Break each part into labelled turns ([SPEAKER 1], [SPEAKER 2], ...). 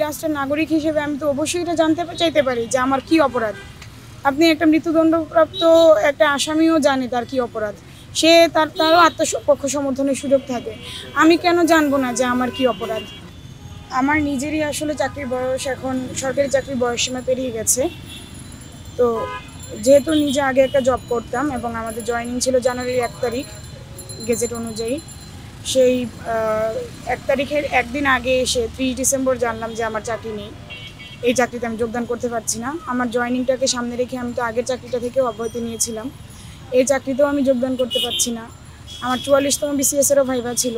[SPEAKER 1] রাষ্ট্রের নাগরিক হিসেবে আমি তো অবশ্যই এটা জানতে চাইতে পারি যে আমার কি অপরাধ। আপনি একটা মৃত্যুদণ্ডপ্রাপ্ত একটা আসামিও জানে তার কি অপরাধ, সে তারও আত্মপক্ষ সমর্থনের সুযোগ থাকে। আমি কেন জানবো না যে আমার কি অপরাধ? আমার নিজেরই আসলে চাকরির বয়স, এখন সরকারি চাকরির বয়সসীমা পেরিয়ে গেছে। তো যেহেতু নিজে আগে একটা জব করতাম এবং আমাদের জয়েনিং ছিল জানুয়ারির 1 তারিখ গেজেট অনুযায়ী, সেই 1 তারিখের একদিন আগে এসে 30 ডিসেম্বর জানলাম যে আমার চাকরি নেই, এই চাকরিতে আমি যোগদান করতে পারছি না। আমার জয়েনিংটাকে সামনে রেখে আমি তো আগের চাকরিটা থেকেও অব্যাহতি নিয়েছিলাম, এই চাকরিতেও আমি যোগদান করতে পারছি না। আমার 44তম বিসিএসেরও ভাইভা ছিল,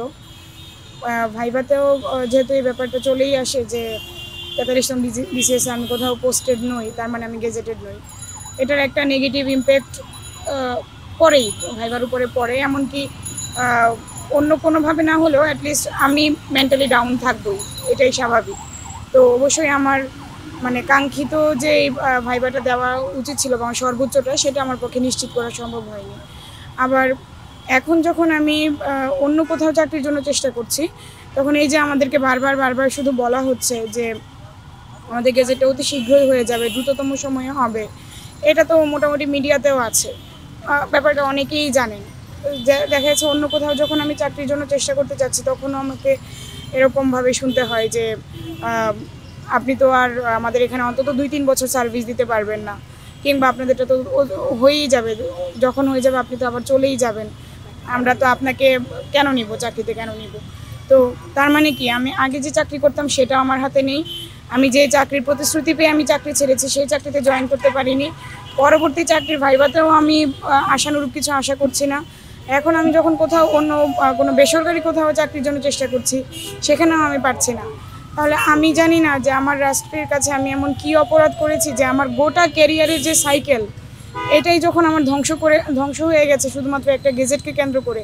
[SPEAKER 1] ভাইভাতেও যেহেতু এই ব্যাপারটা চলেই আসে যে 43তম বিসিএসে আমি কোথাও পোস্টেড নই, তার মানে আমি গেজেটেড নই। এটার একটা নেগেটিভ ইম্প্যাক্ট পরেই ভাইভার উপরে পড়ে, এমনকি অন্য কোনোভাবে না হলেও অ্যাটলিস্ট আমি মেন্টালি ডাউন থাকবই, এটাই স্বাভাবিক। তো অবশ্যই আমার মানে কাঙ্ক্ষিত যে ভাইভাটা দেওয়া উচিত ছিল এবং সর্বোচ্চটা, সেটা আমার পক্ষে নিশ্চিত করা সম্ভব হয়নি। আবার এখন যখন আমি অন্য কোথাও চাকরির জন্য চেষ্টা করছি, তখন এই যে আমাদেরকে বারবার শুধু বলা হচ্ছে যে আমাদের গেজেটে অতি শীঘ্রই হয়ে যাবে, দ্রুততম সময়ে হবে, এটা তো মোটামুটি মিডিয়াতেও আছে, ব্যাপারটা অনেকেই জানেন। দেখা যাচ্ছে অন্য কোথাও যখন আমি চাকরির জন্য চেষ্টা করতে চাচ্ছি, তখনও আমাকে এরকমভাবে শুনতে হয় যে আপনি তো আর আমাদের এখানে অন্তত 2-3 বছর সার্ভিস দিতে পারবেন না, কিংবা আপনাদেরটা তো হয়েই যাবে, যখন হয়ে যাবে আপনি তো আবার চলেই যাবেন, আমরা তো আপনাকে কেন নিব, চাকরিতে কেন নিব। তো তার মানে কি, আমি আগে যে চাকরি করতাম সেটা আমার হাতে নেই, আমি যে চাকরির প্রতিশ্রুতি পেয়ে আমি চাকরি ছেড়েছি সেই চাকরিতে জয়েন করতে পারিনি, পরবর্তী চাকরির ভাইভাতেও আমি আশানুরূপ কিছু আশা করছি না। এখন আমি যখন কোথাও অন্য কোনো বেসরকারি কোথাও চাকরির জন্য চেষ্টা করছি, সেখানেও আমি পারছি না। তাহলে আমি জানি না যে আমার রাষ্ট্রের কাছে আমি এমন কি অপরাধ করেছি যে আমার গোটা ক্যারিয়ারের যে সাইকেল, এটাই যখন আমার ধ্বংস হয়ে গেছে শুধুমাত্র একটা গেজেটকে কেন্দ্র করে,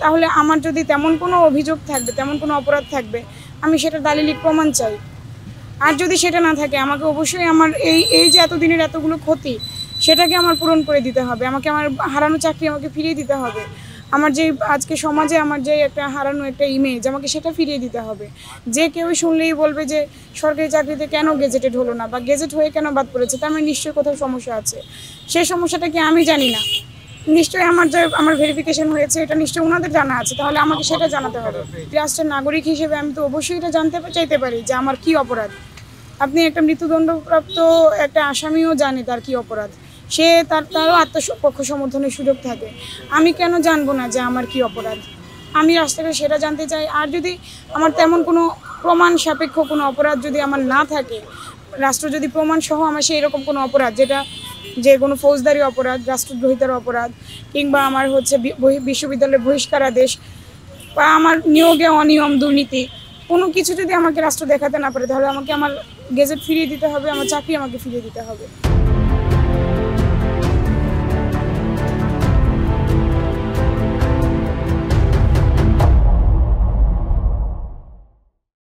[SPEAKER 1] তাহলে আমার যদি তেমন কোনো অভিযোগ থাকবে, তেমন কোনো অপরাধ থাকবে, আমি সেটা দালিলিক প্রমাণ চাই। আর যদি সেটা না থাকে, আমাকে অবশ্যই আমার এই যে এতদিনের এতগুলো ক্ষতি, সেটাকে আমার পূরণ করে দিতে হবে, আমাকে আমার হারানো চাকরি আমাকে ফিরিয়ে দিতে হবে, আমার যে আজকে সমাজে আমার যে একটা হারানো একটা ইমেজ, আমাকে সেটা ফিরিয়ে দিতে হবে। যে কেউ শুনলেই বলবে যে সরকারি চাকরিতে কেন গেজেটেড হলো না, বা গেজেট হয়ে কেন বাদ পড়েছে, তার মানে নিশ্চয়ই কোথাও সমস্যা আছে। সেই সমস্যাটা কি আমি জানি না, নিশ্চয়ই আমার ভেরিফিকেশন হয়েছে, এটা নিশ্চয়ই ওনাদের জানা আছে, তাহলে আমাকে সেটা জানাতে হবে। রাষ্ট্রের নাগরিক হিসেবে আমি তো অবশ্যই এটা জানতে চাইতে পারি যে আমার কি অপরাধ। আপনি একটা মৃত্যুদণ্ডপ্রাপ্ত একটা আসামিও জানে তার কি অপরাধ, সে তারও আত্মপক্ষ সমর্থনের সুযোগ থাকে। আমি কেন জানবো না যে আমার কি অপরাধ? আমি রাষ্ট্রকে সেটা জানতে চাই। আর যদি আমার তেমন কোনো প্রমাণ সাপেক্ষ কোনো অপরাধ যদি আমার না থাকে, রাষ্ট্র যদি প্রমাণ সহ আমার সেই রকম কোনো অপরাধ, যেটা যে কোনো ফৌজদারি অপরাধ, রাষ্ট্রদ্রোহিতার অপরাধ, কিংবা আমার হচ্ছে বিশ্ববিদ্যালয়ের বহিষ্কারাদেশ, বা আমার নিয়োগে অনিয়ম, দুর্নীতি, কোনো কিছু যদি আমাকে রাষ্ট্র দেখাতে না পারে, তাহলে আমাকে আমার গেজেট ফিরিয়ে দিতে হবে, আমার চাকরি আমাকে ফিরিয়ে দিতে হবে।